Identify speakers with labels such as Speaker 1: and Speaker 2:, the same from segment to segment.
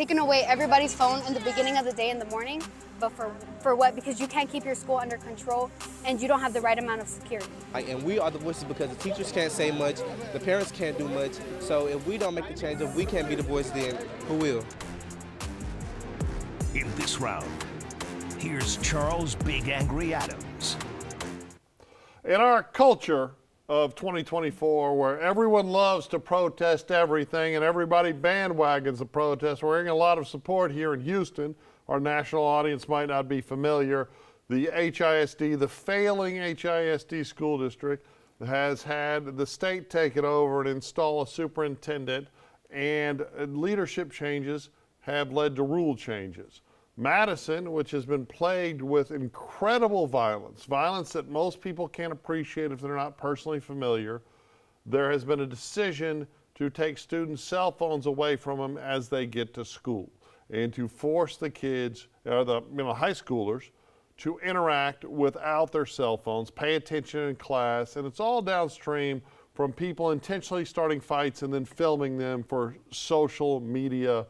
Speaker 1: taking away everybody's phone in the beginning of the day in the morning, but for what? Because you can't keep your school under control and you don't have the right amount of security.
Speaker 2: And we are the voices because the teachers can't say much, the parents can't do much. So if we don't make the change, if we can't be the voice, then who will?
Speaker 3: In this round, here's Charles Big Angry Adams.
Speaker 4: In our culture of 2024, where everyone loves to protest everything and everybody bandwagons the protest, we're getting a lot of support here in Houston. Our national audience might not be familiar. The HISD, the failing HISD school district, has had the state take it over and install a superintendent, and leadership changes have led to rule changes. Madison, which has been plagued with incredible violence that most people can't appreciate if they're not personally familiar, there has been a decision to take students' cell phones away from them as they get to school, and to force the kids, or the high schoolers, to interact without their cell phones, pay attention in class, and it's all downstream from people intentionally starting fights and then filming them for social media,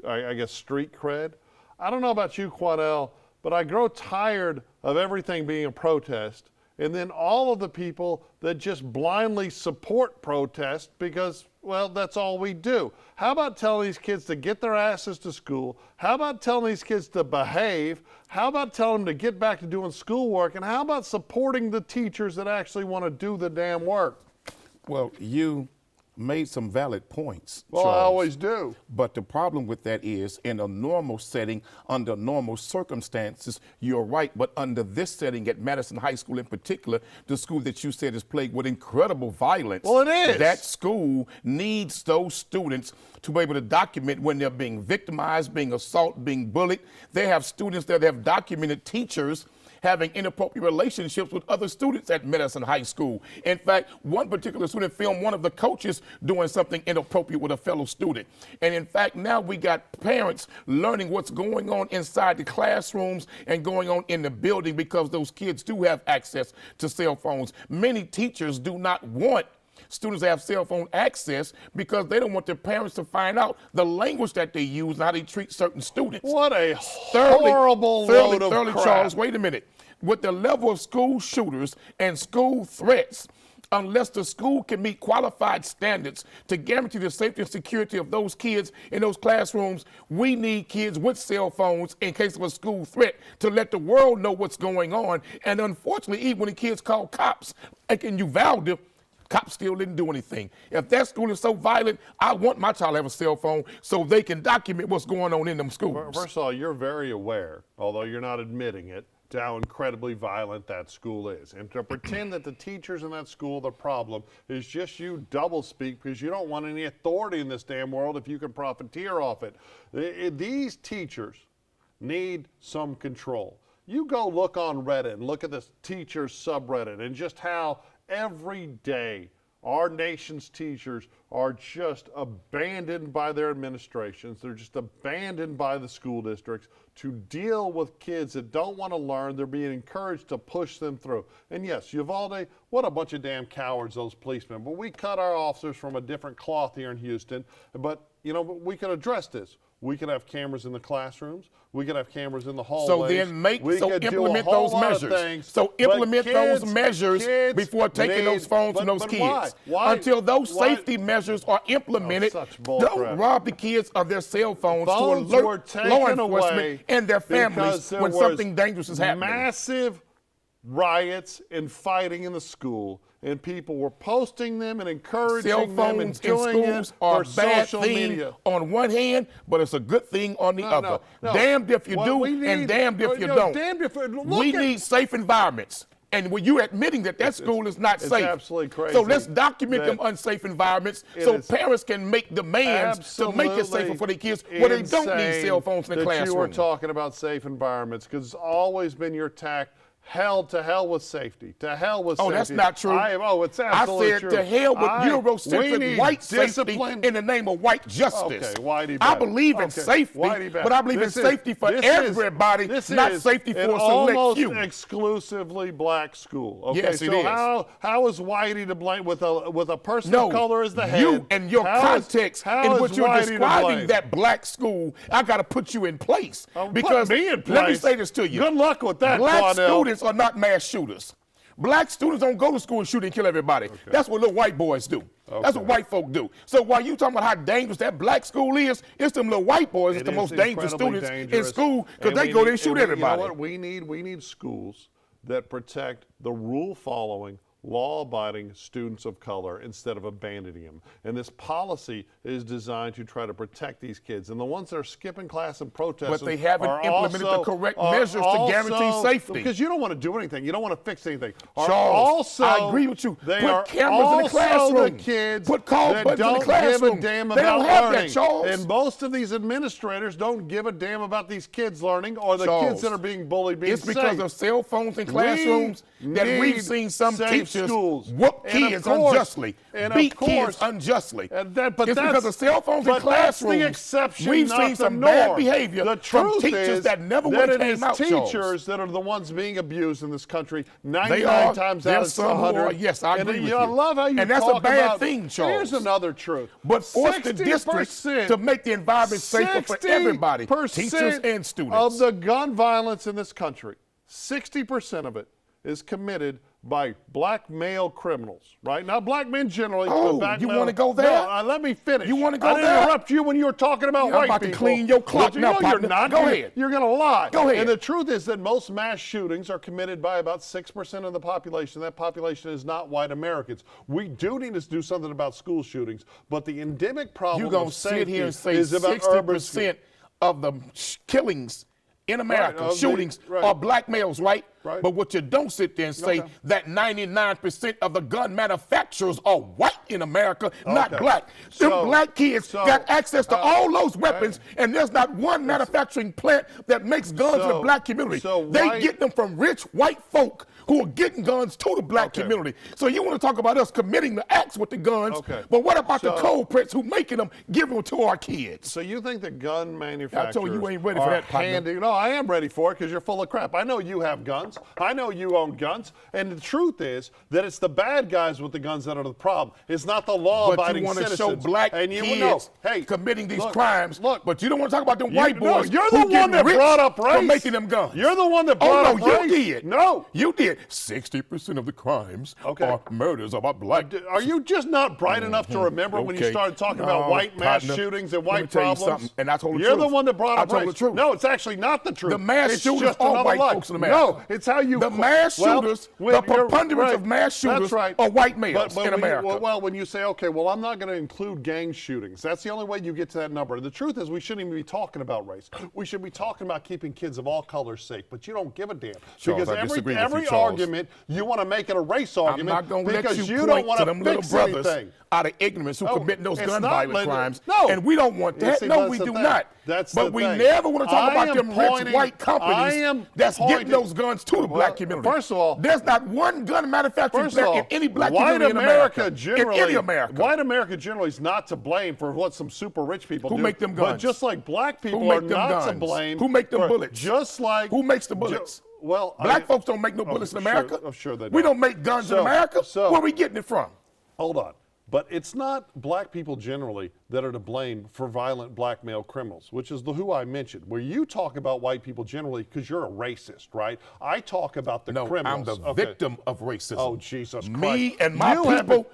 Speaker 4: I guess, street cred. I don't know about you, Quanell, but I grow tired of everything being a protest, and then all of the people that just blindly support protest because, well, that's all we do. How about telling these kids to get their asses to school? How about telling these kids to behave? How about telling them to get back to doing schoolwork? And how about supporting the teachers that actually want to do the damn work?
Speaker 5: Well, you made some valid points,
Speaker 4: Well,
Speaker 5: Charles.
Speaker 4: I always do.
Speaker 5: But the problem with that is, in a normal setting, under normal circumstances, you're right. But under this setting at Madison High School in particular, the school that you said is plagued with incredible violence.
Speaker 4: Well, it is.
Speaker 5: That school needs those students to be able to document when they're being victimized, being assaulted, being bullied. They have students that have documented teachers having inappropriate relationships with other students at Madison High School. In fact, one particular student filmed one of the coaches doing something inappropriate with a fellow student. And in fact, now we got parents learning what's going on inside the classrooms and going on in the building because those kids do have access to cell phones. Many teachers do not want students to have cell phone access because they don't want their parents to find out the language that they use and how they treat certain students.
Speaker 4: What a horrible load of crap.
Speaker 5: Charles, wait a minute. With the level of school shooters and school threats, unless the school can meet qualified standards to guarantee the safety and security of those kids in those classrooms, we need kids with cell phones in case of a school threat to let the world know what's going on. And unfortunately, even when the kids call cops, like in Uvalde, cops still didn't do anything. If that school is so violent, I want my child to have a cell phone so they can document what's going on in them schools.
Speaker 4: First of all, you're very aware, although you're not admitting it, to how incredibly violent that school is. And to pretend that the teachers in that school, the problem, is just you doublespeak because you don't want any authority in this damn world if you can profiteer off it. These teachers need some control. You go look on Reddit and look at this teachers subreddit and just how every day our nation's teachers are just abandoned by their administrations. They're just abandoned by the school districts to deal with kids that don't want to learn. They're being encouraged to push them through. And yes, Uvalde, what a bunch of damn cowards, those policemen. But we cut our officers from a different cloth here in Houston. But, you know, we can address this. We can have cameras in the classrooms. We can have cameras in the hallways.
Speaker 5: So then implement those measures. So implement those measures before taking those phones from those kids.
Speaker 4: Why?
Speaker 5: Until those safety measures are implemented, don't rob the kids of their cell phones to alert law enforcement and their families when something dangerous is happening.
Speaker 4: Massive riots and fighting in the school, and people were posting them and encouraging them and doing it for social media.
Speaker 5: On one hand, but it's a good thing on the other. No. Damned if you do and damned if you don't. We need safe environments. And when you're admitting that school is not safe.
Speaker 4: It's absolutely crazy.
Speaker 5: So let's document them unsafe environments so parents can make demands to make it safer for their kids where they don't need cell phones in the classroom.
Speaker 4: You were talking about safe environments because it's always been your tack. to hell with safety. To hell with safety.
Speaker 5: Oh, that's not true.
Speaker 4: It's absolutely
Speaker 5: I said
Speaker 4: true.
Speaker 5: to hell with Eurocentric white
Speaker 4: discipline.
Speaker 5: safety in the name of white justice.
Speaker 4: Okay, Whitey
Speaker 5: I
Speaker 4: Bat.
Speaker 5: believe in safety, but I believe in safety for everybody, not safety for a select
Speaker 4: almost
Speaker 5: few.
Speaker 4: Exclusively black school. Okay,
Speaker 5: Yes, it is.
Speaker 4: How is Whitey to blame with a person of color as the head?
Speaker 5: You and your context in which you're describing that black school, I got to put you in place. Because
Speaker 4: put me in place.
Speaker 5: Let me say this to you.
Speaker 4: Good luck with that,
Speaker 5: Black
Speaker 4: Cornell.
Speaker 5: students are not mass shooters. Black students don't go to school and shoot and kill everybody. Okay. That's what little white boys do. Okay. That's what white folk do. So while you talking about how dangerous that black school is, it's them little white boys that's the most dangerous students in school because they go there and shoot everybody.
Speaker 4: You know what? We need schools that protect the rule following, law-abiding students of color instead of abandoning them. And this policy is designed to try to protect these kids. And the ones that are skipping class and protesting,
Speaker 5: but they haven't implemented the correct measures to guarantee safety.
Speaker 4: Because you don't want to do anything. You don't want to fix anything.
Speaker 5: Charles, I agree with you. Put cameras in the classroom.
Speaker 4: The kids
Speaker 5: put call buttons in the classroom.
Speaker 4: Give a damn
Speaker 5: they
Speaker 4: about
Speaker 5: don't have
Speaker 4: learning.
Speaker 5: that, Charles.
Speaker 4: And most of these administrators don't give a damn about these kids learning or the kids that are being bullied being
Speaker 5: safe. It's because of cell phones in classrooms that we've seen some teachers whoop kids unjustly, beat kids unjustly. It's because of cell phones in classrooms.
Speaker 4: That's the exception,
Speaker 5: we've
Speaker 4: not
Speaker 5: seen
Speaker 4: the
Speaker 5: some
Speaker 4: norm.
Speaker 5: bad behavior
Speaker 4: the
Speaker 5: from teachers that never would have came out.
Speaker 4: Teachers that are the ones being abused in this country 99 times out of 100.
Speaker 5: Yes, I agree with you.
Speaker 4: I love how you
Speaker 5: and that's a bad thing, Charles.
Speaker 4: Here's another truth.
Speaker 5: But force the districts to make the environment safer for everybody, teachers and students.
Speaker 4: Of the gun violence in this country, 60% of it is committed by black male criminals, right? Not black men generally.
Speaker 5: Oh,
Speaker 4: but
Speaker 5: you want to go there?
Speaker 4: No, let me finish.
Speaker 5: You want to go
Speaker 4: I
Speaker 5: there?
Speaker 4: didn't interrupt you when you were talking about white people.
Speaker 5: I'm about to clean your clock now, partner.
Speaker 4: You're not.
Speaker 5: Go ahead.
Speaker 4: You're going to lie.
Speaker 5: Go ahead.
Speaker 4: And the truth is that most mass shootings are committed by about 6% of the population. That population is not white Americans. We do need to do something about school shootings, but the endemic problem
Speaker 5: you're gonna
Speaker 4: of safety
Speaker 5: sit here and say
Speaker 4: is about
Speaker 5: 60% of the killings in America, shootings, are black males, right? But what you don't sit there and say that 99% of the gun manufacturers are white in America, not black. Them black kids got access to all those weapons, and there's not one manufacturing plant that makes guns in the black community. They get them from rich white folk who are getting guns to the black community. So you want to talk about us committing the acts with the guns, but what about the cold prints who making them, giving them to our kids?
Speaker 4: So you think the gun manufacturers
Speaker 5: I told you ain't ready for that, partner.
Speaker 4: No, I am ready for it because you're full of crap. I know you have guns. I know you own guns. And the truth is that it's the bad guys with the guns that are the problem. It's not the law-abiding citizens.
Speaker 5: But you want to show black kids committing these crimes, but you don't want to talk about them white boys.
Speaker 4: You're the one that brought up race.
Speaker 5: For making them guns.
Speaker 4: You're the one that brought up race.
Speaker 5: Oh, no, you did.
Speaker 4: No.
Speaker 5: You did. 60% of the crimes are murders about black.
Speaker 4: Are you just not bright enough to remember when you started talking about white mass shootings and white problems?
Speaker 5: And I told the
Speaker 4: You're
Speaker 5: truth.
Speaker 4: the one that brought up
Speaker 5: I told
Speaker 4: race.
Speaker 5: the truth.
Speaker 4: No, it's actually not the truth.
Speaker 5: The mass shooters are white folks in America.
Speaker 4: No, it's how you.
Speaker 5: The mass shooters, the preponderance of mass shooters are white males in America.
Speaker 4: Well, when you say, okay, well, I'm not going to include gang shootings, that's the only way you get to that number. The truth is we shouldn't even be talking about race. We should be talking about keeping kids of all colors safe, but you don't give a damn.
Speaker 5: Charles,
Speaker 4: because every argument, you want to make it a race argument.
Speaker 5: I'm not going to let you
Speaker 4: don't
Speaker 5: point to them little brothers out of ignorance who commit those gun violence crimes.
Speaker 4: No.
Speaker 5: And we don't want that. No, we do not. But we never want to talk about them rich white companies that's getting those guns to the black community.
Speaker 4: First of all,
Speaker 5: there's not one gun manufacturing plant in any black community in America. In any America.
Speaker 4: White America generally is not to blame for what some super rich people do.
Speaker 5: Who make them guns?
Speaker 4: But just like black people are not to blame.
Speaker 5: Who make them bullets?
Speaker 4: Just like.
Speaker 5: Who makes the bullets?
Speaker 4: Well,
Speaker 5: black folks don't make no bullets in America.
Speaker 4: I'm sure they don't.
Speaker 5: We don't make guns in America. Where are we getting it from?
Speaker 4: Hold on. But it's not black people generally that are to blame for violent black male criminals, which is who I mentioned. Where you talk about white people generally because you're a racist, right? I talk about the criminals.
Speaker 5: I'm the victim of racism.
Speaker 4: Oh, Jesus Christ.
Speaker 5: Me and my people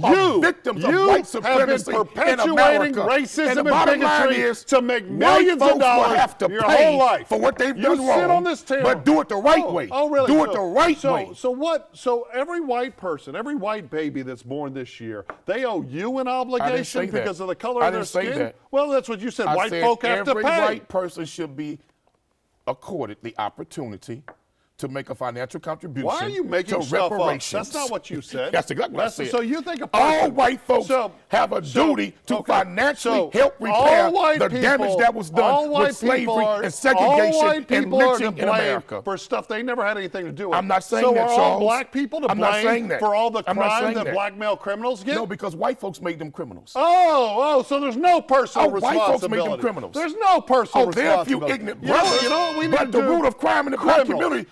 Speaker 5: are victims of white supremacy
Speaker 4: have been perpetuating racism
Speaker 5: and the bottom line is
Speaker 4: to make millions of dollars
Speaker 5: have to
Speaker 4: your
Speaker 5: pay
Speaker 4: whole life
Speaker 5: for what they've done wrong.
Speaker 4: Sit on this table.
Speaker 5: But do it the right way.
Speaker 4: Oh, really?
Speaker 5: Do it the right way.
Speaker 4: So every white person, every white baby that's born this year, they owe you an obligation because of the color of their skin?
Speaker 5: I didn't say that.
Speaker 4: Well, that's what you said. White folk have to pay.
Speaker 5: Every white person should be accorded the opportunity to make a financial contribution.
Speaker 4: Why are you making
Speaker 5: to
Speaker 4: stuff
Speaker 5: reparations?
Speaker 4: up? That's not what you said.
Speaker 5: That's exactly what I said.
Speaker 4: So you think
Speaker 5: all white folks have a duty to financially help repair
Speaker 4: all white
Speaker 5: the damage that was done with slavery and segregation and lynching in America.
Speaker 4: For stuff they never had anything to do with.
Speaker 5: I'm not saying
Speaker 4: so
Speaker 5: that,
Speaker 4: are
Speaker 5: Charles.
Speaker 4: all black people to
Speaker 5: I'm not saying
Speaker 4: blame
Speaker 5: that.
Speaker 4: for all the
Speaker 5: I'm not
Speaker 4: crime
Speaker 5: saying
Speaker 4: that
Speaker 5: that.
Speaker 4: black male criminals get?
Speaker 5: No, because white folks made them criminals.
Speaker 4: Oh, so there's no personal responsibility.
Speaker 5: White folks made them criminals.
Speaker 4: There's no personal
Speaker 5: There are a
Speaker 4: responsibility.
Speaker 5: few ignorant brothers,
Speaker 4: You know what we need
Speaker 5: but
Speaker 4: to
Speaker 5: the
Speaker 4: do?
Speaker 5: root of crime in the black community,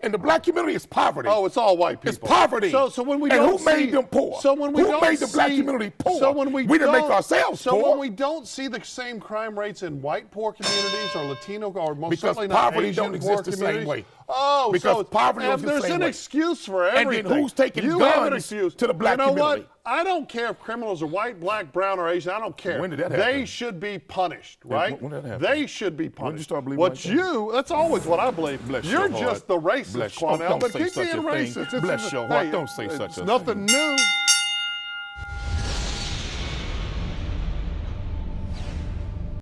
Speaker 5: in the black community is poverty.
Speaker 4: Oh, it's all white people.
Speaker 5: It's poverty.
Speaker 4: So when we
Speaker 5: and
Speaker 4: don't
Speaker 5: who made them poor?
Speaker 4: So when we
Speaker 5: who
Speaker 4: don't
Speaker 5: made the black community poor?
Speaker 4: So when we
Speaker 5: didn't make
Speaker 4: don't-
Speaker 5: ourselves
Speaker 4: so
Speaker 5: poor.
Speaker 4: when we don't see the same crime rates in white poor communities or Latino or most
Speaker 5: Because
Speaker 4: certainly not
Speaker 5: poverty
Speaker 4: Asian
Speaker 5: don't
Speaker 4: poor
Speaker 5: exist the same
Speaker 4: communities.
Speaker 5: way.
Speaker 4: Oh,
Speaker 5: Because
Speaker 4: so
Speaker 5: poverty don't exist the
Speaker 4: there's
Speaker 5: same
Speaker 4: an
Speaker 5: way.
Speaker 4: excuse for
Speaker 5: And then
Speaker 4: everything.
Speaker 5: who's taking
Speaker 4: you have an
Speaker 5: guns
Speaker 4: excuse.
Speaker 5: to the black
Speaker 4: you know
Speaker 5: community?
Speaker 4: What? I don't care if criminals are white, black, brown, or Asian. I don't care.
Speaker 5: When did that
Speaker 4: They
Speaker 5: happen?
Speaker 4: should be punished, right?
Speaker 5: When did that happen?
Speaker 4: They should be punished.
Speaker 5: When did you start believing
Speaker 4: What
Speaker 5: like that?
Speaker 4: that's always what I believe.
Speaker 5: Bless
Speaker 4: You're
Speaker 5: your
Speaker 4: just
Speaker 5: heart.
Speaker 4: the racist,
Speaker 5: Bless-
Speaker 4: Quanell,
Speaker 5: don't
Speaker 4: but
Speaker 5: say
Speaker 4: keep
Speaker 5: such
Speaker 4: being
Speaker 5: a thing.
Speaker 4: racist.
Speaker 5: Bless your heart. Don't say such a
Speaker 4: It's nothing new.